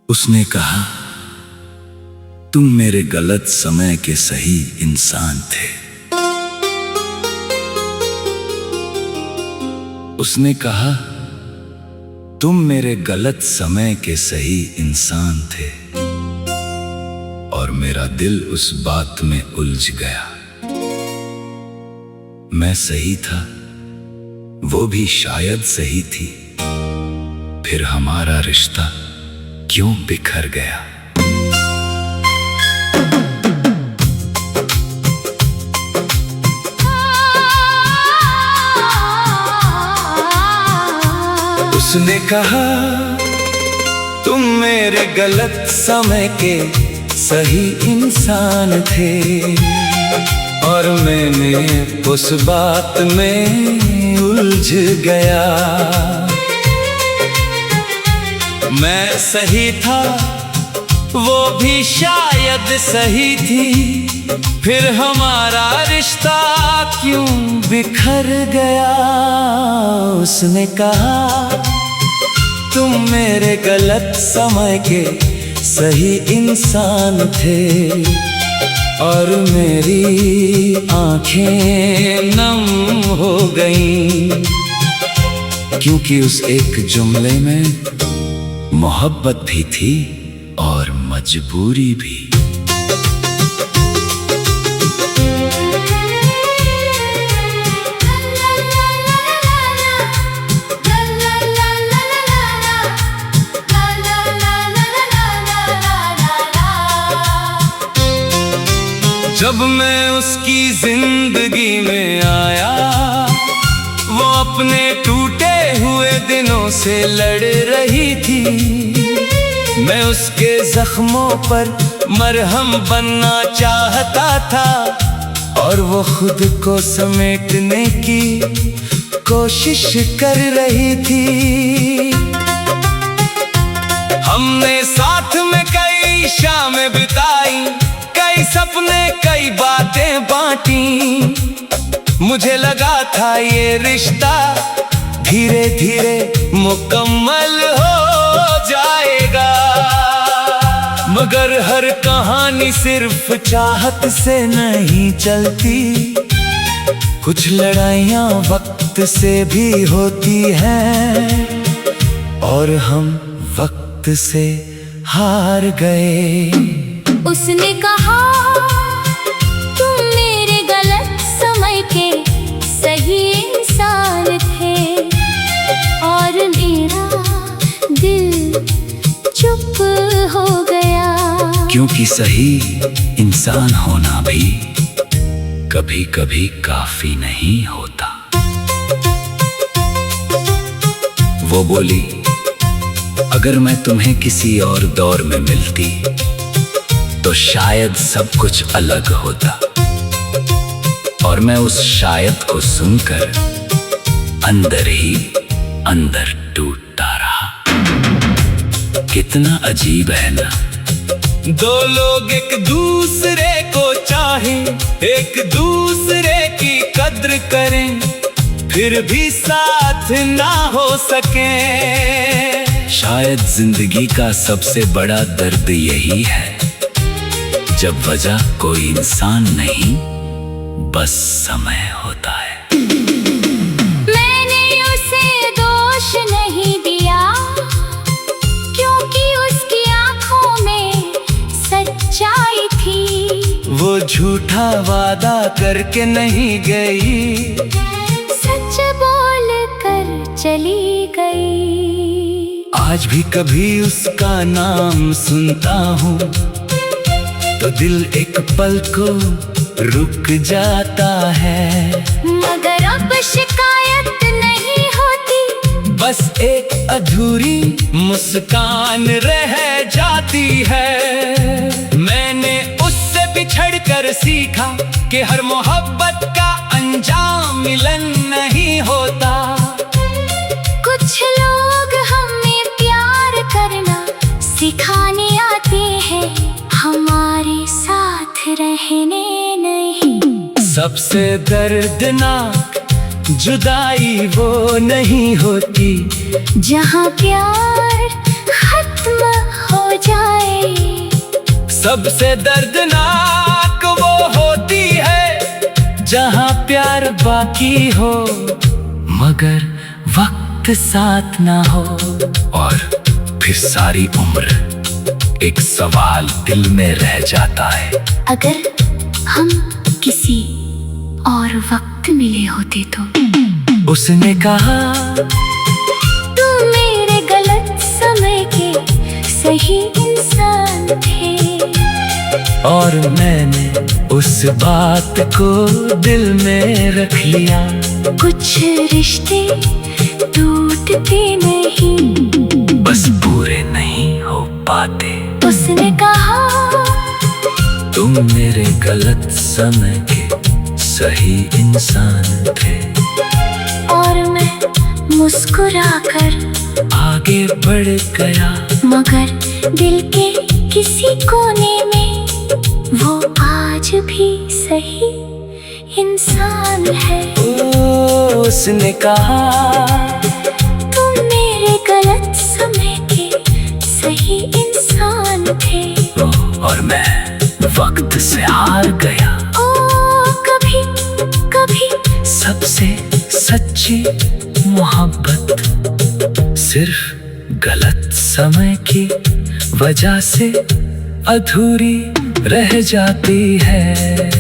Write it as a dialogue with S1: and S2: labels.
S1: उसने कहा, तुम मेरे गलत समय के सही इंसान थे। उसने कहा, तुम मेरे गलत समय के सही इंसान थे। और मेरा दिल उस बात में उलझ गया। मैं सही था, वो भी शायद सही थी। फिर हमारा रिश्ता क्यों बिखर गया? उसने कहा, तुम मेरे गलत समय के सही इंसान थे। और मैंने उस बात में उलझ गया। मैं सही था, वो भी शायद सही थी। फिर हमारा रिश्ता क्यों बिखर गया? उसने कहा, तुम मेरे गलत समय के सही इंसान थे। और मेरी आंखें नम हो गईं, क्योंकि उस एक जुमले में मोहब्बत भी थी और मजबूरी भी। जब मैं उसकी जिंदगी में आया, वो अपने टूटे हुए दिनों से लड़ रही थी। मैं उसके जख्मों पर मरहम बनना चाहता था। और वो खुद को समेटने की कोशिश कर रही थी। हमने साथ में कई शामें बिताई, कई सपने, कई बातें बांटी। मुझे लगा था ये रिश्ता धीरे धीरे मुकम्मल हो जाएगा। मगर हर कहानी सिर्फ चाहत से नहीं चलती। कुछ लड़ाइयाँ वक्त से भी होती हैं। और हम वक्त से हार गए।
S2: उसने कहा, तुम मेरे गलत समय के सही इंसान थे। और मेरा दिल चुप हो गया।
S1: क्योंकि सही इंसान होना भी कभी कभी काफी नहीं होता। वो बोली, अगर मैं तुम्हें किसी और दौर में मिलती तो शायद सब कुछ अलग होता। और मैं उस शायद को सुनकर अंदर ही अंदर टूटता रहा। कितना अजीब है ना, दो लोग एक दूसरे को चाहें, एक दूसरे की कद्र करें, फिर भी साथ ना हो सके। शायद जिंदगी का सबसे बड़ा दर्द यही है, जब वजह कोई इंसान नहीं, बस समय होता है।
S2: मैंने उसे दोष नहीं दिया, क्योंकि उसकी आंखों में सच्चाई थी।
S1: वो झूठा वादा करके नहीं गई,
S2: सच बोल कर चली गई।
S1: आज भी कभी उसका नाम सुनता हूँ तो दिल एक पल को रुक जाता है।
S2: मगर अब शिकायत नहीं होती,
S1: बस एक अधूरी मुस्कान रह जाती है। मैंने उससे बिछड़कर सीखा कि हर मोहब्बत का अंजाम मिलन नहीं होता।
S2: कुछ लोग हमें प्यार करना सिखाने आते हैं, हमारे साथ रहने नहीं।
S1: सबसे दर्दनाक जुदाई वो नहीं होती
S2: जहाँ प्यार खत्म हो
S1: सबसे दर्दनाक वो होती है जहां प्यार बाकी हो मगर वक्त साथ ना हो। और फिर सारी उम्र एक सवाल दिल में रह जाता है,
S2: अगर हम किसी और वक्त मिले होते तो।
S1: उसने कहा
S2: तुम मेरे गलत समय के सही इंसान थे।
S1: और मैंने उस बात को दिल में रख लिया।
S2: कुछ रिश्ते टूटते नहीं,
S1: बस पूरे नहीं हो पाते।
S2: उसने कहा
S1: तुम मेरे गलत समय के सही इंसान थे।
S2: और मैं मुस्कुराकर
S1: आगे बढ़ गया,
S2: मगर दिल के किसी कोने में वो आज भी सही इंसान है।
S1: उसने कहा
S2: तुम मेरे गलत समय के सही इंसान थे।
S1: और मैं वक्त से हार गया।
S2: ओ कभी कभी
S1: सबसे सच्ची मोहब्बत सिर्फ गलत समय की वजह से अधूरी रह जाती है।